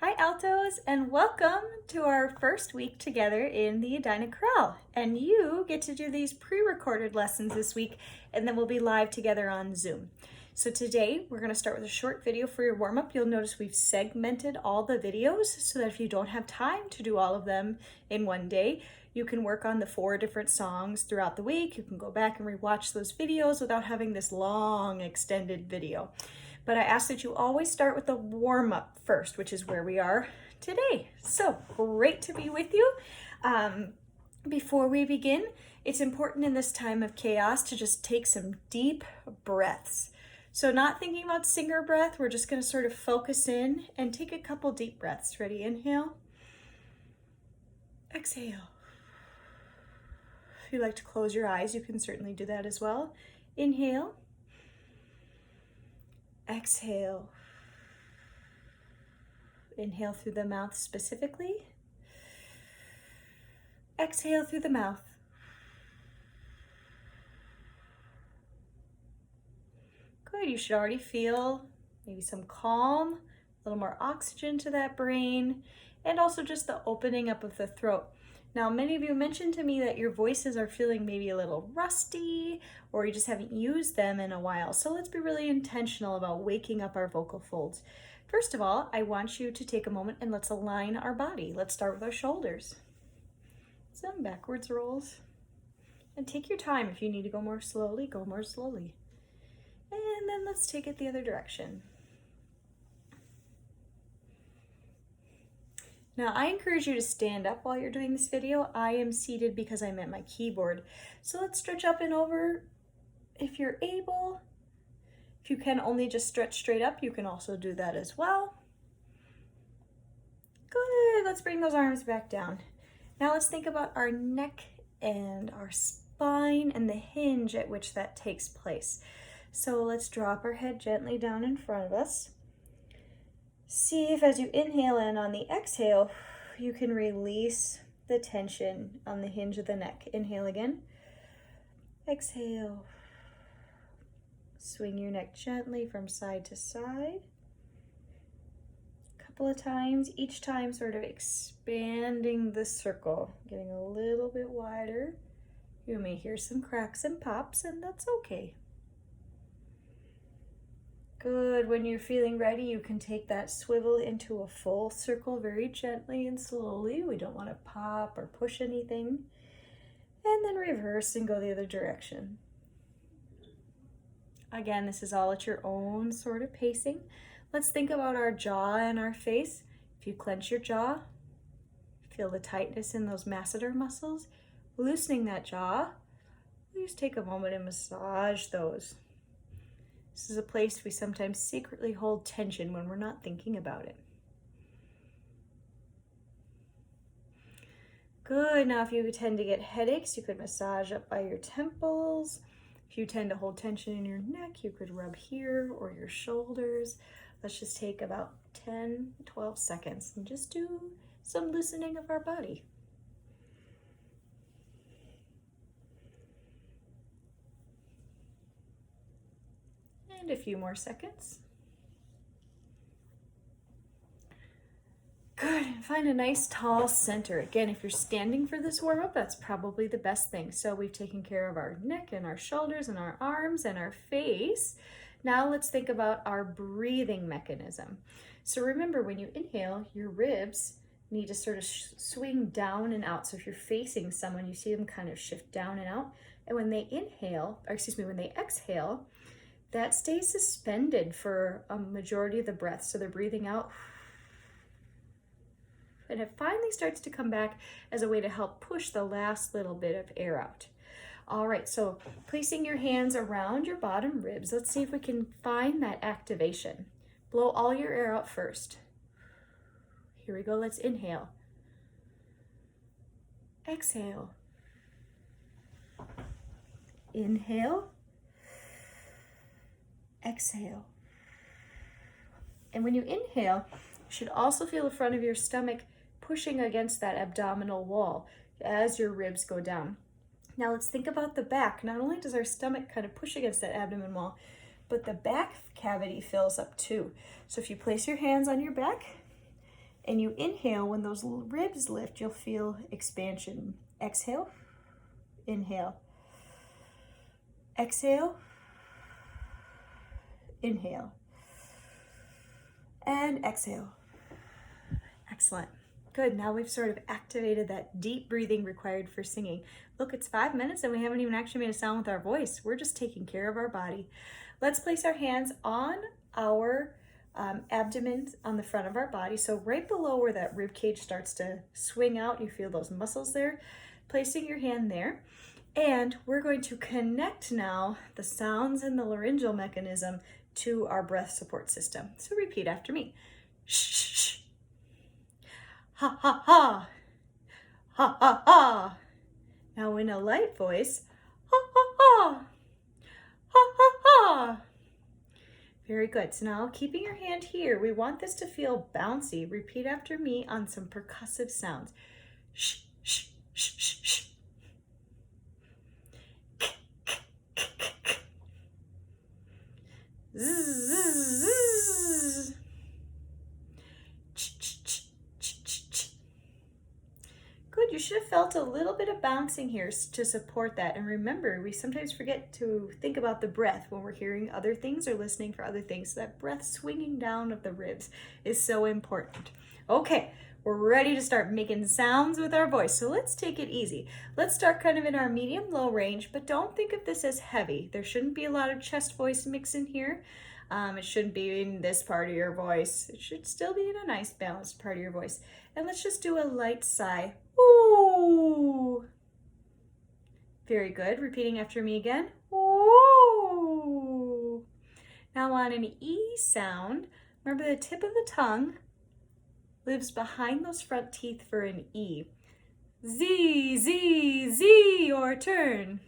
Hi Altos, and welcome to our first week together in the Edina Corral. And you get to do these pre-recorded lessons this week, and then we'll be live together on Zoom. So today we're going to start with a short video for your warm-up. You'll notice we've segmented all the videos so that if you don't have time to do all of them in one day, you can work on the 4 different songs throughout the week. You can go back and rewatch those videos without having this long extended video. But I ask that you always start with the warm-up first, which is where we are today. So great to be with you. Before we begin, it's important in this time of chaos to just take some deep breaths. So not thinking about singer breath, we're just going to sort of focus in and take a couple deep breaths. Ready? Inhale. Exhale. If you like to close your eyes, you can certainly do that as well. Inhale. Exhale. Inhale through the mouth specifically. Exhale through the mouth. Good, you should already feel maybe some calm, a little more oxygen to that brain, and also just the opening up of the throat. Now, many of you mentioned to me that your voices are feeling maybe a little rusty, or you just haven't used them in a while. So let's be really intentional about waking up our vocal folds. First of all, I want you to take a moment and let's align our body. Let's start with our shoulders. Some backwards rolls. And take your time. If you need to go more slowly, go more slowly. And then let's take it the other direction. Now, I encourage you to stand up while you're doing this video. I am seated because I'm at my keyboard. So let's stretch up and over if you're able. If you can only just stretch straight up, you can also do that as well. Good, let's bring those arms back down. Now let's think about our neck and our spine and the hinge at which that takes place. So let's drop our head gently down in front of us. See if as you inhale in on the exhale, you can release the tension on the hinge of the neck. Inhale again. Exhale. Swing your neck gently from side to side. A couple of times, each time sort of expanding the circle, getting a little bit wider. You may hear some cracks and pops, and that's okay. Good. When you're feeling ready, you can take that swivel into a full circle very gently and slowly. We don't want to pop or push anything. And then reverse and go the other direction. Again, this is all at your own sort of pacing. Let's think about our jaw and our face. If you clench your jaw, feel the tightness in those masseter muscles. Loosening that jaw, just take a moment and massage those. This is a place we sometimes secretly hold tension when we're not thinking about it. Good. Now, if you tend to get headaches, you could massage up by your temples. If you tend to hold tension in your neck, you could rub here or your shoulders. Let's just take about 10, 12 seconds and just do some loosening of our body. And a few more seconds. Good, and find a nice tall center. Again, if you're standing for this warm-up, that's probably the best thing. So we've taken care of our neck and our shoulders and our arms and our face. Now let's think about our breathing mechanism. So remember, when you inhale, your ribs need to sort of swing down and out. So if you're facing someone, you see them kind of shift down and out. And when they when they exhale, that stays suspended for a majority of the breath. So they're breathing out, and it finally starts to come back as a way to help push the last little bit of air out. All right, so placing your hands around your bottom ribs, let's see if we can find that activation. Blow all your air out first. Here we go, let's inhale. Exhale. Inhale. Exhale. And when you inhale, you should also feel the front of your stomach pushing against that abdominal wall as your ribs go down. Now let's think about the back. Not only does our stomach kind of push against that abdomen wall, but the back cavity fills up too. So if you place your hands on your back And you inhale, when those ribs lift, you'll feel expansion. Exhale, inhale. Exhale, inhale. And exhale. Excellent. Good. Now we've sort of activated that deep breathing required for singing. Look, it's 5 minutes and we haven't even actually made a sound with our voice. We're just taking care of our body. Let's place our hands on our abdomen on the front of our body. So right below where that rib cage starts to swing out, you feel those muscles there. Placing your hand there. And we're going to connect now the sounds and the laryngeal mechanism to our breath support system. So repeat after me. Shh, shh, shh. Ha, ha, ha. Ha, ha, ha. Now in a light voice. Ha, ha, ha. Ha, ha, ha. Very good. So now keeping your hand here, we want this to feel bouncy. Repeat after me on some percussive sounds. Shh, shh, shh, shh, shh. Zzz, zzz, zzz. Good, you should have felt a little bit of bouncing here to support that. And remember, we sometimes forget to think about the breath when we're hearing other things or listening for other things. So that breath swinging down of the ribs is so important. Okay, we're ready to start making sounds with our voice. So let's take it easy. Let's start kind of in our medium-low range, but don't think of this as heavy. There shouldn't be a lot of chest voice mix in here. It shouldn't be in this part of your voice. It should still be in a nice balanced part of your voice. And let's just do a light sigh. Ooh. Very good. Repeating after me again. Ooh. Now on an E sound, remember the tip of the tongue lives behind those front teeth for an E. Z, Z, Z, your turn.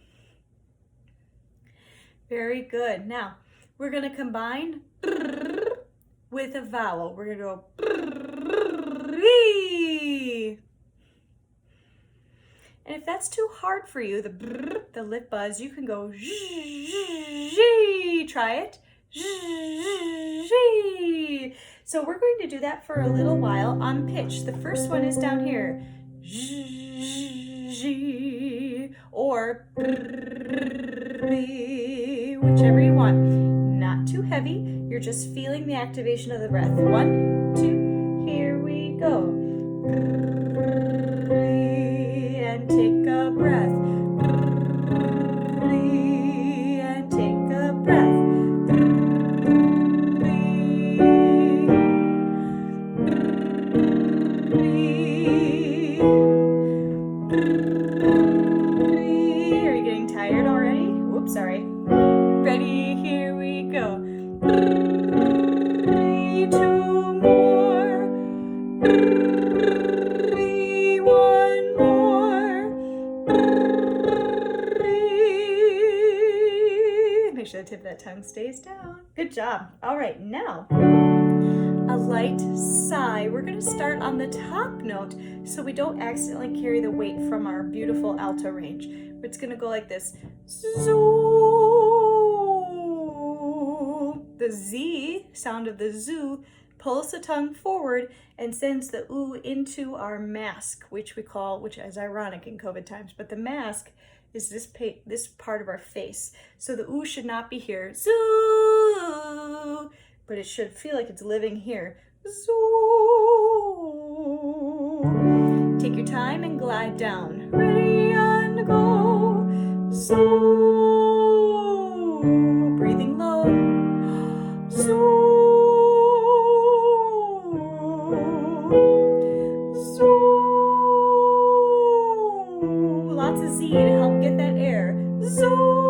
Very good. Now, we're going to combine with a vowel. We're going to go and if that's too hard for you, the lip buzz, you can go try it. So we're going to do that for a little while on pitch. The first one is down here. Or whichever you want. Not too heavy. You're just feeling the activation of the breath. 1, 2, here we go. And take a breath. And take a breath. Are you getting tired already? Oops, sorry. Ready? Here we go. 3, 2 more. 3, 1 more. 3. Make sure the tip of that tongue stays down. Good job. All right, now a light sigh. We're going to start on the top note so we don't accidentally carry the weight from our beautiful alto range. It's going to go like this. Zoo. The Z sound of the zoo pulls the tongue forward and sends the oo into our mask, which is ironic in COVID times, but the mask is this part of our face. So the oo should not be here. Zoo. But it should feel like it's living here. Zoo. Take your time and glide down. Ready and go. Zoo. Breathing low. Zoo. Zoo. Lots of Z to help get that air. Zoo.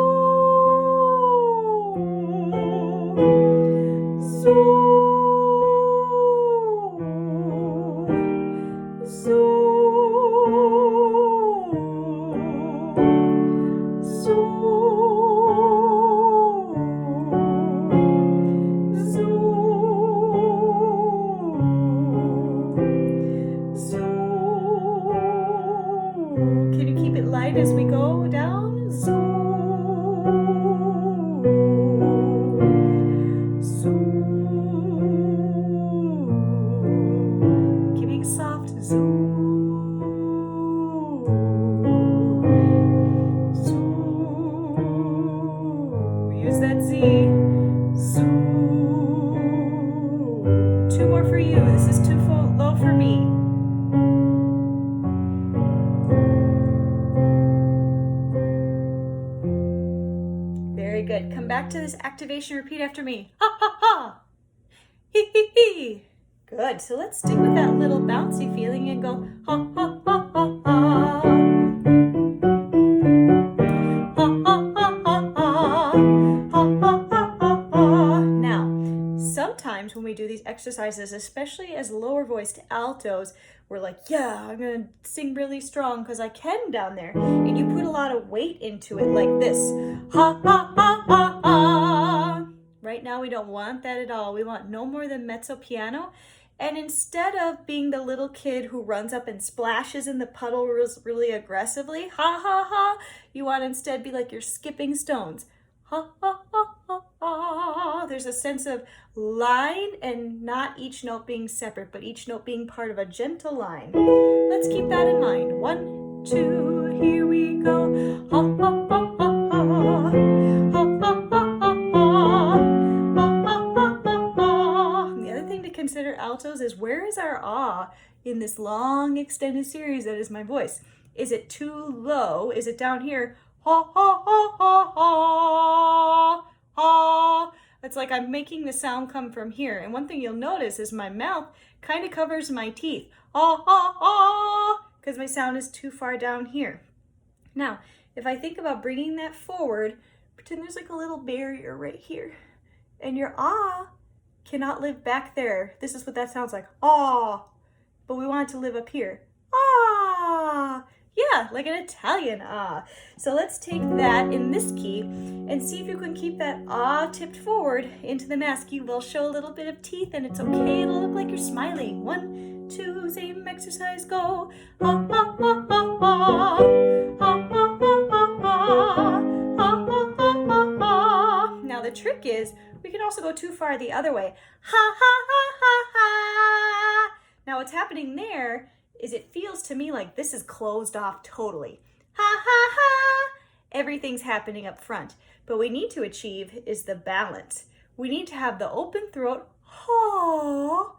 Can you keep it light as we go down? 2 more for you. This is too low for me. Very good. Come back to this activation. Repeat after me. Ha ha ha. Hee hee hee. Good. So let's stick with that little bouncy feeling and go ha ha ha ha ha. Ha ha ha ha ha. Ha ha ha ha ha. Now, sometimes when we do these exercises, especially as lower voiced altos, we're like, yeah, I'm gonna sing really strong because I can down there. And you put a lot of weight into it like this. Ha ha ha ha ha. Right now we don't want that at all. We want no more than mezzo piano. And instead of being the little kid who runs up and splashes in the puddle really aggressively, ha ha ha, you want to instead be like you're skipping stones. Ha ha ha ha ha. There's a sense of line and not each note being separate, but each note being part of a gentle line. Let's keep that in mind. 1, 2, here we go. Ha ha ha ha ha. Ha ha ha ha ha. Consider altos is where is our ah in this long extended series that is my voice? Is it too low? Is it down here? Ha ha ha ha ha ha. It's like I'm making the sound come from here. And one thing you'll notice is my mouth kind of covers my teeth. Ha ha ha, because my sound is too far down here. Now, if I think about bringing that forward, pretend there's like a little barrier right here. And your ah cannot live back there. This is what that sounds like. Ah, but we want it to live up here. Ah, yeah, like an Italian ah. So let's take that in this key and see if you can keep that ah tipped forward into the mask. You will show a little bit of teeth and it's okay. It'll look like you're smiling. 1, 2, same exercise, go. Ah, ah, ah, ah, ah. Ah, ah, ah, ah, ah. Ah, ah, ah, ah, ah. Now the trick is, we can also go too far the other way. Ha ha ha ha ha. Now what's happening there is it feels to me like this is closed off totally. Ha ha ha. Everything's happening up front. But what we need to achieve is the balance. We need to have the open throat, ha,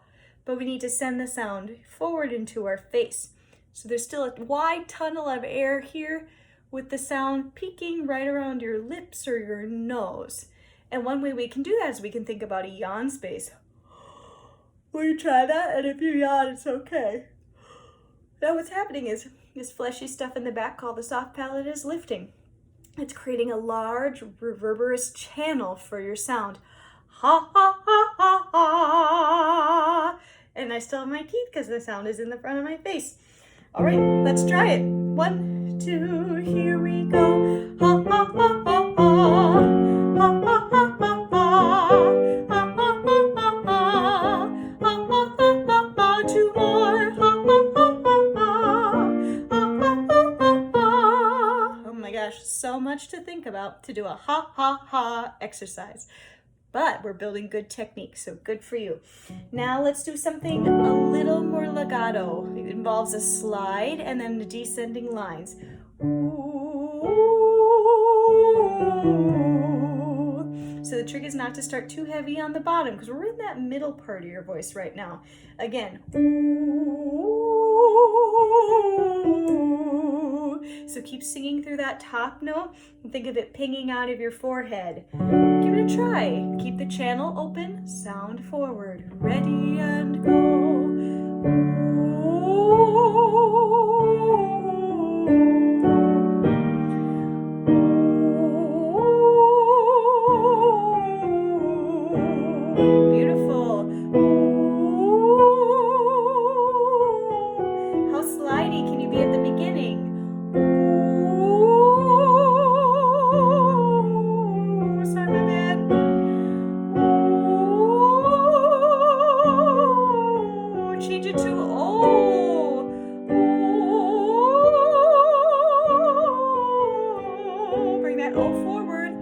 but we need to send the sound forward into our face. So there's still a wide tunnel of air here with the sound peaking right around your lips or your nose. And one way we can do that is we can think about a yawn space. Will you try that? And if you yawn, it's okay. Now what's happening is this fleshy stuff in the back called the soft palate is lifting. It's creating a large reverberous channel for your sound. Ha ha ha ha ha. And I still have my teeth because the sound is in the front of my face. All right, let's try it. 1, 2, here we go. Ha ha ha ha ha. So much to think about to do a ha ha ha exercise, but we're building good technique, so good for you. Now let's do something a little more legato. It involves a slide and then the descending lines. So the trick is not to start too heavy on the bottom because we're in that middle part of your voice right now. Again. So keep singing through that top note and think of it pinging out of your forehead. Give it a try. Keep the channel open, sound forward. Ready and go. Beautiful. How slidey can you be at the beginning? Sorry, my bad. Change it to oh. Bring that O forward.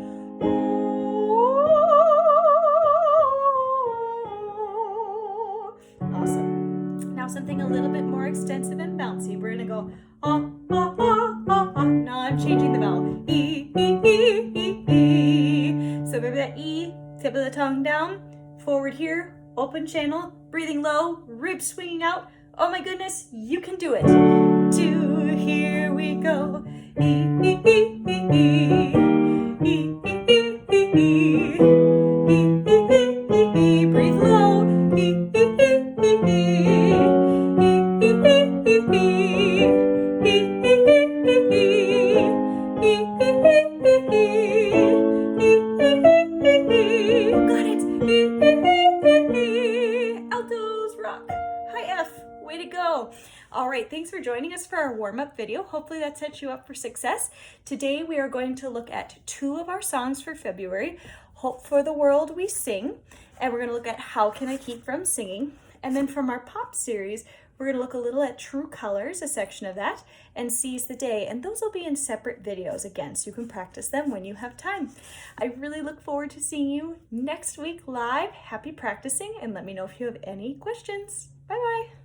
Awesome. Now something a little bit more extensive and bouncy. We're gonna go ah ah ah ah ah. Now I'm changing the vowel. E e e e e. So remember that E, tip of the tongue down, forward here, open channel, breathing low, ribs swinging out. Oh my goodness, you can do it. 2, here we go. E, e, e, e, e. E, e, e, e, e. E, e, e, e, e. Breathe low. E, e, e, e, e. E, e, e, e, e. E, e, e, e, e. E, e, e, e, e. Got it. E, e, e, e. Altos rock. High F. Way to go. All right, thanks for joining us for our warm-up video. Hopefully that sets you up for success. Today we are going to look at 2 of our songs for February, Hope for the World We Sing, and we're gonna look at How Can I Keep From Singing? And then from our pop series, we're gonna look a little at True Colors, a section of that, and Seize the Day, and those will be in separate videos again, so you can practice them when you have time. I really look forward to seeing you next week live. Happy practicing, and let me know if you have any questions. Bye-bye.